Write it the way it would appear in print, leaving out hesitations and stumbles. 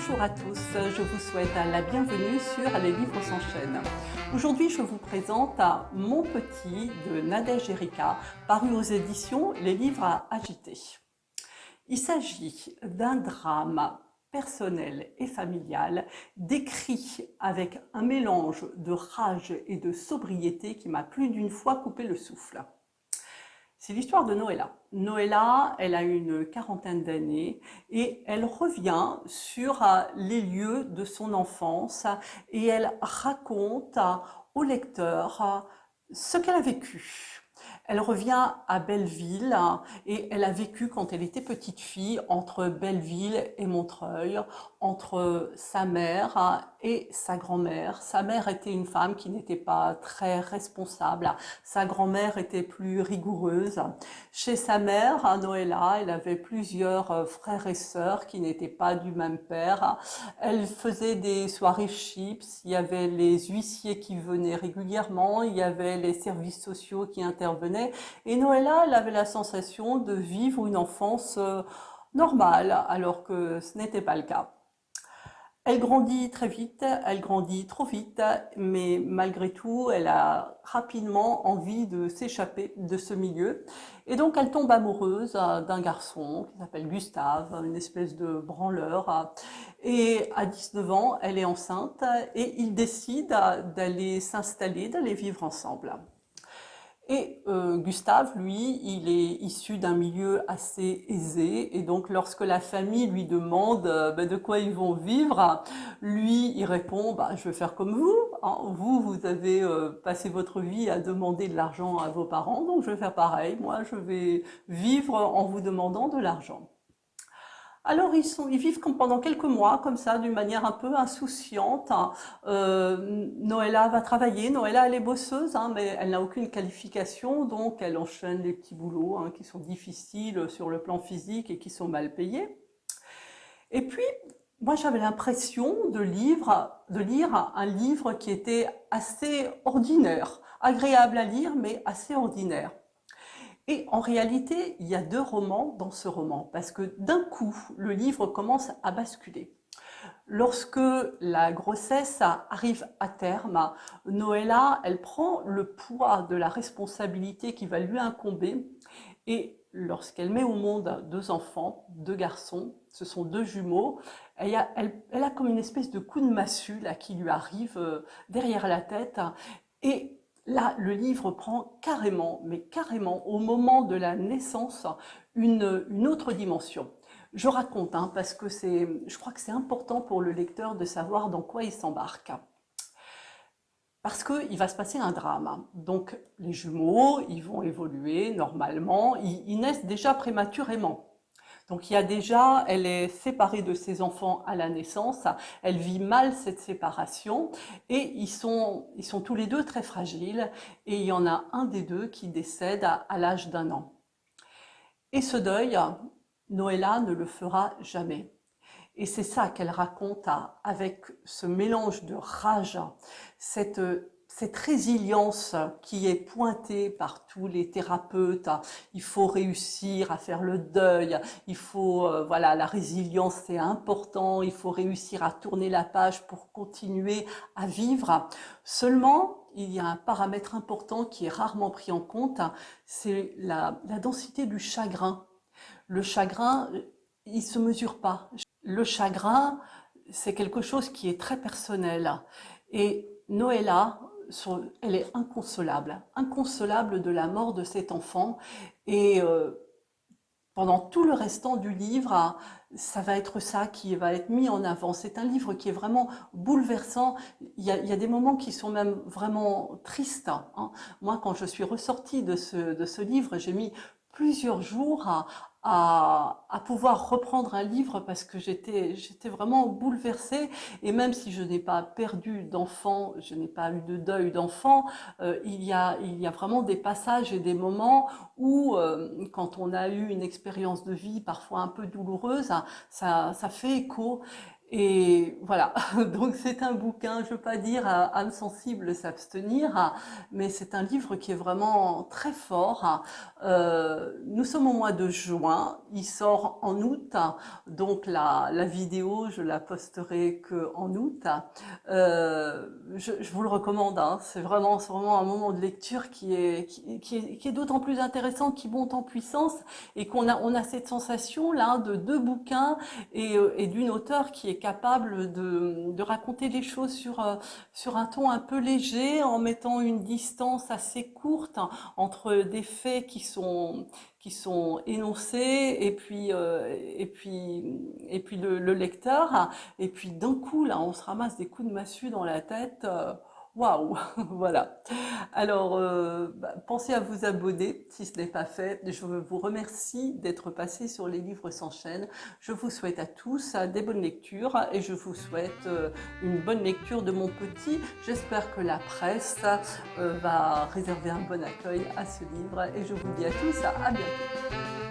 Bonjour à tous, je vous souhaite la bienvenue sur Les Livres s'enchaînent. Aujourd'hui, je vous présente Mon Petit de Nadège Erika, paru aux éditions Les Livres agités. Il s'agit d'un drame personnel et familial, décrit avec un mélange de rage et de sobriété qui m'a plus d'une fois coupé le souffle. C'est l'histoire de Noëlla. Noëlla, elle a une quarantaine d'années et elle revient sur les lieux de son enfance et elle raconte au lecteur ce qu'elle a vécu. Elle revient à Belleville et elle a vécu quand elle était petite fille entre Belleville et Montreuil, entre sa mère et sa grand-mère. Sa mère était une femme qui n'était pas très responsable. Sa grand-mère était plus rigoureuse. Chez sa mère, à Noëlla, elle avait plusieurs frères et sœurs qui n'étaient pas du même père. Elle faisait des soirées chips, il y avait les huissiers qui venaient régulièrement, il y avait les services sociaux qui intervenaient. Et Noëlla, elle avait la sensation de vivre une enfance normale, alors que ce n'était pas le cas. Elle grandit très vite, elle grandit trop vite, mais malgré tout, elle a rapidement envie de s'échapper de ce milieu. Et donc, elle tombe amoureuse d'un garçon qui s'appelle Gustave, une espèce de branleur. Et à 19 ans, elle est enceinte et ils décident d'aller s'installer, d'aller vivre ensemble. Et Gustave, lui, il est issu d'un milieu assez aisé, et donc lorsque la famille lui demande de quoi ils vont vivre, lui, il répond je vais faire comme vous, hein. Vous avez passé votre vie à demander de l'argent à vos parents, donc je vais faire pareil, moi je vais vivre en vous demandant de l'argent. Alors ils vivent pendant quelques mois comme ça, d'une manière un peu insouciante. Noëlla va travailler. Noëlla, elle est bosseuse, hein, mais elle n'a aucune qualification, donc elle enchaîne les petits boulots qui sont difficiles sur le plan physique et qui sont mal payés. Et puis, moi, j'avais l'impression de lire un livre qui était assez ordinaire, agréable à lire, mais assez ordinaire. Et en réalité, il y a deux romans dans ce roman, parce que d'un coup, le livre commence à basculer. Lorsque la grossesse arrive à terme, Noëlla, elle prend le poids de la responsabilité qui va lui incomber, et lorsqu'elle met au monde deux enfants, deux garçons, ce sont deux jumeaux, elle a comme une espèce de coup de massue là, qui lui arrive derrière la tête, et là, le livre prend carrément, mais carrément, au moment de la naissance, une autre dimension. Je raconte, parce que je crois que c'est important pour le lecteur de savoir dans quoi il s'embarque. Parce qu'il va se passer un drame. Donc, les jumeaux, ils vont évoluer normalement, ils naissent déjà prématurément. Donc elle est séparée de ses enfants à la naissance, elle vit mal cette séparation et ils sont tous les deux très fragiles et il y en a un des deux qui décède à l'âge d'1 an. Et ce deuil, Noëlla ne le fera jamais. Et c'est ça qu'elle raconte avec ce mélange de rage, cette, cette résilience qui est pointée par tous les thérapeutes. Il faut réussir à faire le deuil, il faut, voilà, la résilience c'est important, il faut réussir à tourner la page pour continuer à vivre. Seulement, il y a un paramètre important qui est rarement pris en compte, c'est la densité du chagrin. Le chagrin, il ne se mesure pas. Le chagrin, c'est quelque chose qui est très personnel. Et Noëlla, elle est inconsolable, inconsolable de la mort de cet enfant. Et pendant tout le restant du livre, ça va être ça qui va être mis en avant. C'est un livre qui est vraiment bouleversant. Il y a des moments qui sont même vraiment tristes, hein. Moi, quand je suis ressortie de ce livre, j'ai mis plusieurs jours à pouvoir reprendre un livre parce que j'étais vraiment bouleversée. Et même si je n'ai pas perdu d'enfant, je n'ai pas eu de deuil d'enfant, il y a vraiment des passages et des moments où, quand on a eu une expérience de vie parfois un peu douloureuse, ça fait écho. Et voilà, donc c'est un bouquin, je ne veux pas dire à âme sensible s'abstenir, mais c'est un livre qui est vraiment très fort. Nous sommes au mois de juin, il sort en août, donc la vidéo, je la posterai que en août. Je vous le recommande, hein, c'est vraiment un moment de lecture qui est d'autant plus intéressant, qui monte en puissance et on a cette sensation là de deux bouquins et d'une auteure qui est capable de raconter les choses sur un ton un peu léger, en mettant une distance assez courte entre des faits qui sont énoncés et puis le lecteur. Et puis d'un coup, là, on se ramasse des coups de massue dans la tête. Waouh, voilà. Alors, pensez à vous abonner si ce n'est pas fait. Je vous remercie d'être passé sur Les Livres s'enchaînent. Je vous souhaite à tous des bonnes lectures et je vous souhaite une bonne lecture de mon petit. J'espère que la presse va réserver un bon accueil à ce livre et je vous dis à tous à bientôt.